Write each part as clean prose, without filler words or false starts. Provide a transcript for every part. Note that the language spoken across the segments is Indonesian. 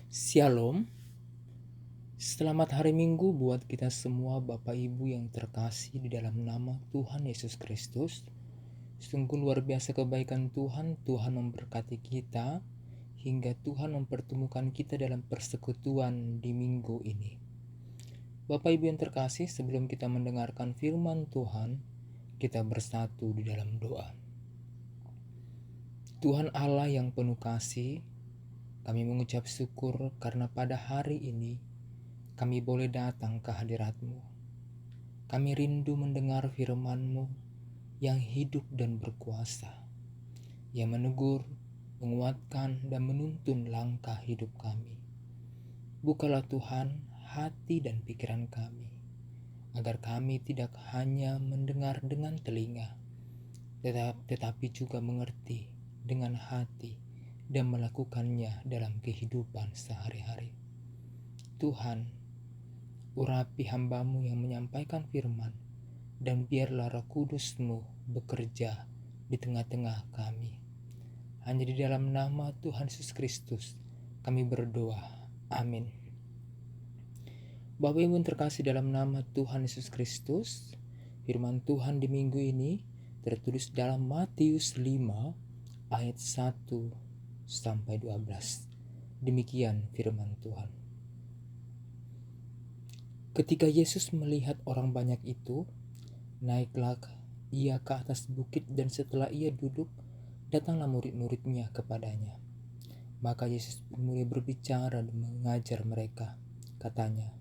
Shalom, selamat hari Minggu buat kita semua Bapak Ibu yang terkasih di dalam nama Tuhan Yesus Kristus. Sungguh luar biasa kebaikan Tuhan, Tuhan memberkati kita hingga Tuhan mempertemukan kita dalam persekutuan di minggu ini. Bapak Ibu yang terkasih, sebelum kita mendengarkan firman Tuhan, kita bersatu di dalam doa. Tuhan Allah yang penuh kasih, kami mengucap syukur karena pada hari ini kami boleh datang ke hadirat-Mu. Kami rindu mendengar firman-Mu yang hidup dan berkuasa, yang menegur, menguatkan, dan menuntun langkah hidup kami. Bukalah Tuhan hati dan pikiran kami, agar kami tidak hanya mendengar dengan telinga, tetapi juga mengerti dengan hati dan melakukannya dalam kehidupan sehari-hari. Tuhan, urapi hamba-Mu yang menyampaikan firman, dan biarlah Roh Kudus-Mu bekerja di tengah-tengah kami. Hanya di dalam nama Tuhan Yesus Kristus kami berdoa. Amin. Bapak Ibu yang terkasih dalam nama Tuhan Yesus Kristus, firman Tuhan di minggu ini tertulis dalam Matius 5 ayat 1 sampai 12. Demikian firman Tuhan. Ketika Yesus melihat orang banyak itu, naiklah ia ke atas bukit, dan setelah ia duduk, datanglah murid-muridnya kepadanya. Maka Yesus mulai berbicara dan mengajar mereka. Katanya,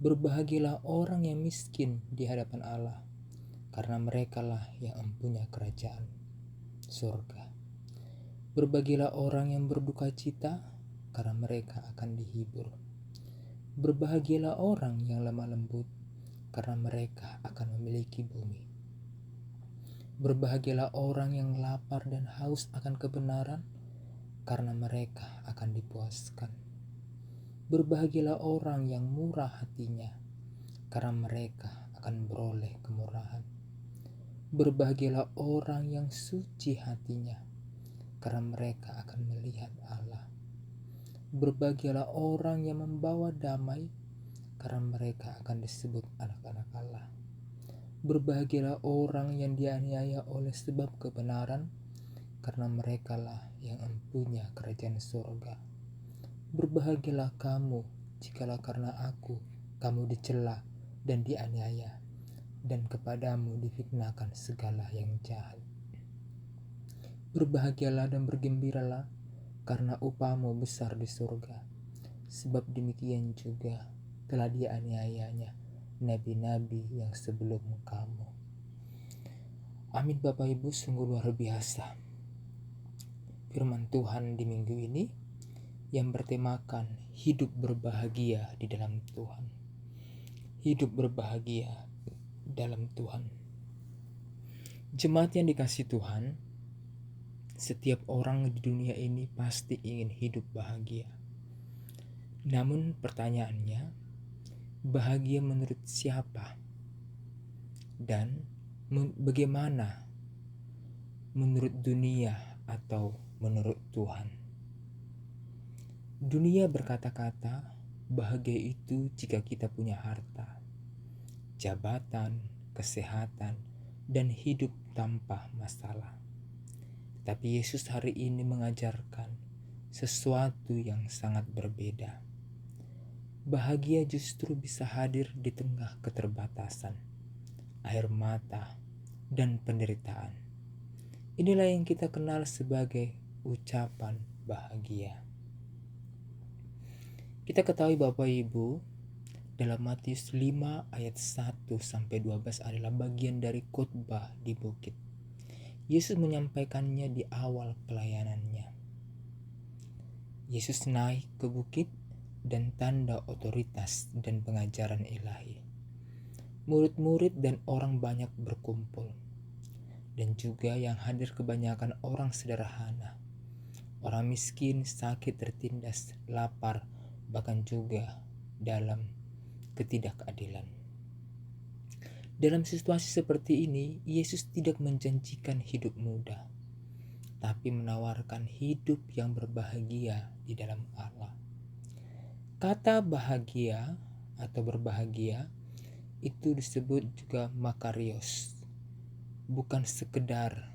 "Berbahagialah orang yang miskin di hadapan Allah, karena merekalah yang mempunyai kerajaan surga. Berbahagialah orang yang berduka cita, karena mereka akan dihibur. Berbahagialah orang yang lemah lembut, karena mereka akan memiliki bumi. Berbahagialah orang yang lapar dan haus akan kebenaran, karena mereka akan dipuaskan. Berbahagialah orang yang murah hatinya, karena mereka akan beroleh kemurahan. Berbahagialah orang yang suci hatinya, karena mereka akan melihat Allah. Berbahagialah orang yang membawa damai, karena mereka akan disebut anak-anak Allah. Berbahagialah orang yang dianiaya oleh sebab kebenaran, karena merekalah yang mempunyai kerajaan surga. Berbahagialah kamu jikalau karena aku kamu dicela dan dianiaya, dan kepadamu difitnahkan segala yang jahat. Berbahagialah dan bergembiralah, karena upahmu besar di surga, sebab demikian juga telah dianiayanya nabi-nabi yang sebelum kamu." Amin. Bapak Ibu, sungguh luar biasa firman Tuhan di minggu ini yang bertemakan hidup berbahagia di dalam Tuhan. Hidup berbahagia dalam Tuhan. Jemaat yang dikasihi Tuhan, setiap orang di dunia ini pasti ingin hidup bahagia. Namun pertanyaannya, bahagia menurut siapa? Dan bagaimana menurut dunia atau menurut Tuhan? Dunia berkata-kata bahagia itu jika kita punya harta, jabatan, kesehatan, dan hidup tanpa masalah. Tapi Yesus hari ini mengajarkan sesuatu yang sangat berbeda. Bahagia justru bisa hadir di tengah keterbatasan, air mata, dan penderitaan. Inilah yang kita kenal sebagai ucapan bahagia. Kita ketahui Bapak Ibu, dalam Matius 5 ayat 1 sampai 12 adalah bagian dari khotbah di bukit. Yesus menyampaikannya di awal pelayanannya. Yesus naik ke bukit dan tanda otoritas dan pengajaran ilahi. Murid-murid dan orang banyak berkumpul, dan juga yang hadir kebanyakan orang sederhana, orang miskin, sakit, tertindas, lapar, bahkan juga dalam ketidakadilan. Dalam situasi seperti ini, Yesus tidak menjanjikan hidup mudah, tapi menawarkan hidup yang berbahagia di dalam Allah. Kata bahagia atau berbahagia itu disebut juga makarios, bukan sekedar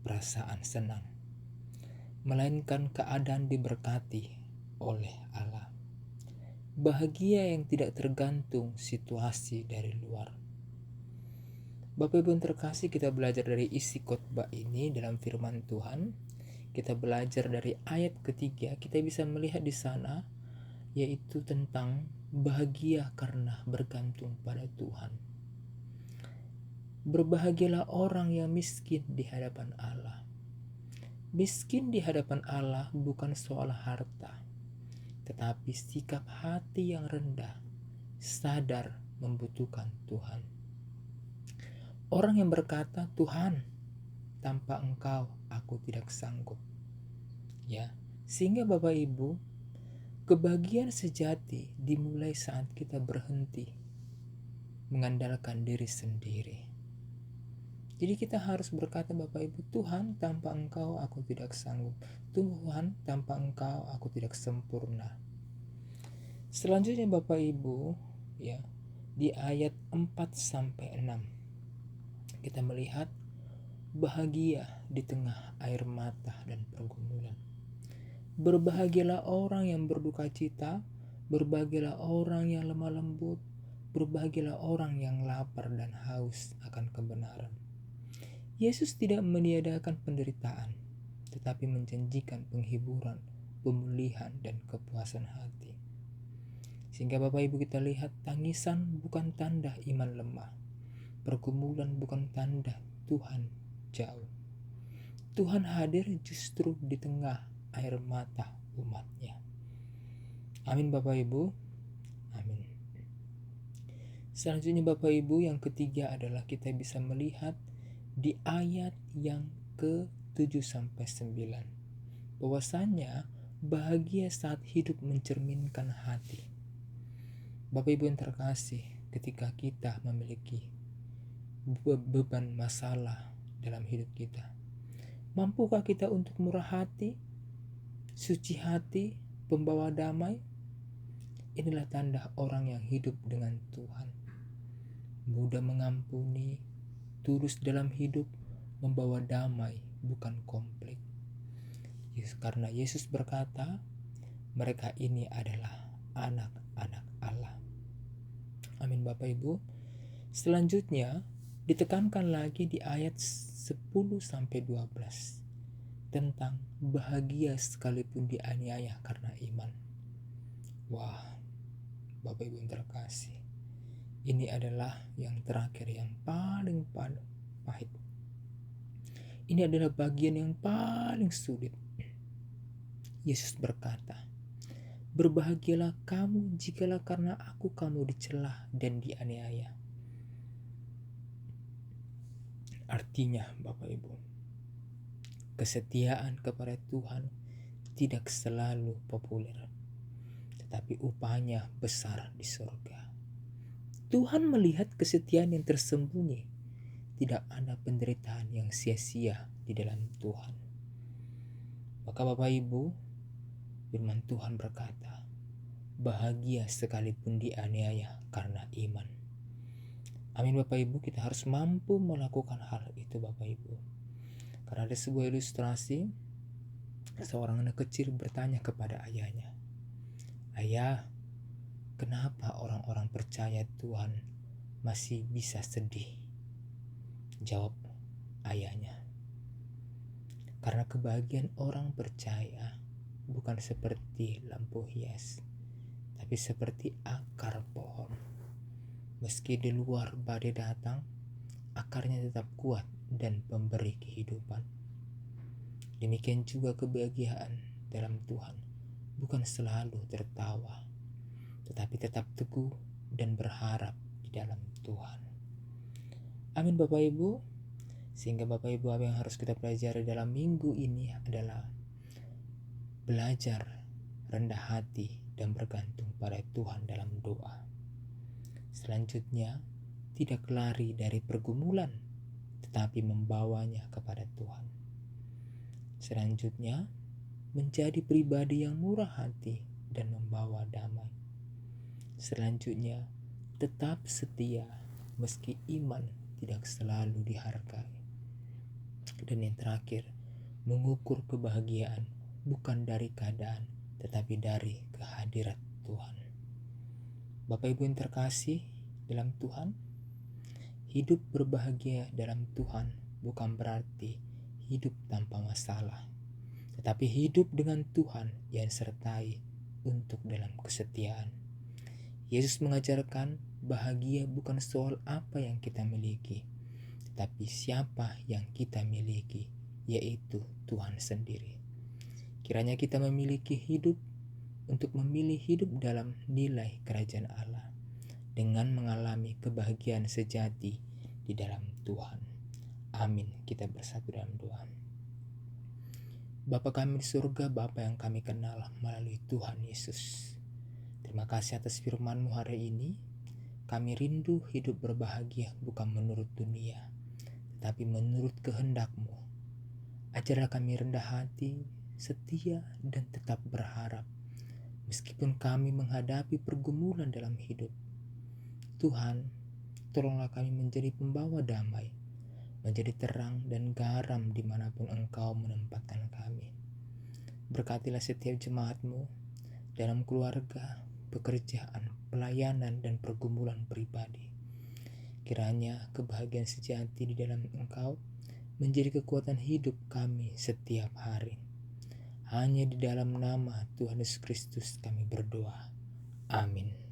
perasaan senang, melainkan keadaan diberkati oleh Allah. Bahagia yang tidak tergantung situasi dari luar. Bapak Ibu yang terkasih, kita belajar dari isi khotbah ini dalam firman Tuhan. Kita belajar dari ayat ketiga, kita bisa melihat di sana yaitu tentang bahagia karena bergantung pada Tuhan. Berbahagialah orang yang miskin di hadapan Allah. Miskin di hadapan Allah bukan soal harta, tetapi sikap hati yang rendah, sadar membutuhkan Tuhan. Orang yang berkata, Tuhan, tanpa Engkau aku tidak sanggup. Ya, sehingga Bapak Ibu, kebahagiaan sejati dimulai saat kita berhenti mengandalkan diri sendiri. Jadi kita harus berkata, Bapak Ibu, Tuhan, tanpa Engkau aku tidak sanggup. Tuhan, tanpa Engkau aku tidak sempurna. Selanjutnya Bapak Ibu, ya, di ayat 4-6 kita melihat bahagia di tengah air mata dan pergumulan. Berbahagialah orang yang berduka cita, berbahagialah orang yang lemah lembut, berbahagialah orang yang lapar dan haus akan kebenaran. Yesus tidak meniadakan penderitaan, tetapi menjanjikan penghiburan, pemulihan, dan kepuasan hati. Sehingga Bapak Ibu kita lihat, tangisan bukan tanda iman lemah, pergumulan bukan tanda Tuhan jauh. Tuhan hadir justru di tengah air mata umatnya. Amin Bapak Ibu. Amin. Selanjutnya Bapak Ibu, yang ketiga adalah kita bisa melihat di ayat yang ke-7-9 bahwasanya bahagia saat hidup mencerminkan hati. Bapak Ibu yang terkasih, ketika kita memiliki beban masalah dalam hidup kita, mampukah kita untuk murah hati, suci hati, pembawa damai? Inilah tanda orang yang hidup dengan Tuhan. Mudah mengampuni, tulus dalam hidup, membawa damai, bukan konflik. Karena Yesus berkata, mereka ini adalah anak-anak Allah. Amin Bapak Ibu. Selanjutnya ditekankan lagi di ayat 10-12 tentang bahagia sekalipun dianiaya karena iman. Wah, Bapak Ibu yang terkasih, ini adalah yang terakhir, yang paling pahit. Ini adalah bagian yang paling sulit. Yesus berkata, berbahagialah kamu jikalau karena aku kamu dicela dan dianiaya. Artinya Bapak Ibu, kesetiaan kepada Tuhan tidak selalu populer, tetapi upahnya besar di surga. Tuhan melihat kesetiaan yang tersembunyi. Tidak ada penderitaan yang sia-sia di dalam Tuhan. Maka Bapak Ibu, firman Tuhan berkata, bahagia sekalipun dianiaya karena iman. Amin Bapak Ibu, kita harus mampu melakukan hal itu Bapak Ibu. Karena ada sebuah ilustrasi, seorang anak kecil bertanya kepada ayahnya, Ayah, kenapa orang-orang percaya Tuhan masih bisa sedih? Jawab ayahnya, karena kebahagiaan orang percaya bukan seperti lampu hias, tapi seperti akar pohon. Meski di luar badai datang, akarnya tetap kuat dan memberi kehidupan. Demikian juga kebahagiaan dalam Tuhan bukan selalu tertawa, tetapi tetap teguh dan berharap di dalam Tuhan. Amin Bapak Ibu. Sehingga Bapak Ibu, apa yang harus kita pelajari dalam minggu ini adalah belajar rendah hati dan bergantung pada Tuhan dalam doa. Selanjutnya, tidak lari dari pergumulan, tetapi membawanya kepada Tuhan. Selanjutnya, menjadi pribadi yang murah hati dan membawa damai. Selanjutnya, tetap setia meski iman tidak selalu dihargai. Dan yang terakhir, mengukur kebahagiaan bukan dari keadaan, tetapi dari kehadirat Tuhan. Bapak Ibu yang terkasih dalam Tuhan, hidup berbahagia dalam Tuhan bukan berarti hidup tanpa masalah, tetapi hidup dengan Tuhan yang sertai untuk dalam kesetiaan. Yesus mengajarkan bahagia bukan soal apa yang kita miliki, tetapi siapa yang kita miliki, yaitu Tuhan sendiri. Kiranya kita memiliki hidup untuk memilih hidup dalam nilai kerajaan Allah, dengan mengalami kebahagiaan sejati di dalam Tuhan. Amin. Kita bersatu dalam doa. Bapa kami di surga, Bapa yang kami kenal melalui Tuhan Yesus, terima kasih atas firman-Mu hari ini. Kami rindu hidup berbahagia bukan menurut dunia, tetapi menurut kehendak-Mu. Ajarlah kami rendah hati, setia, dan tetap berharap, meskipun kami menghadapi pergumulan dalam hidup. Tuhan, tolonglah kami menjadi pembawa damai, menjadi terang dan garam dimanapun Engkau menempatkan kami. Berkatilah setiap jemaat-Mu dalam keluarga, pekerjaan, pelayanan, dan pergumulan pribadi. Kiranya kebahagiaan sejati di dalam Engkau menjadi kekuatan hidup kami setiap hari. Hanya di dalam nama Tuhan Yesus Kristus kami berdoa. Amin.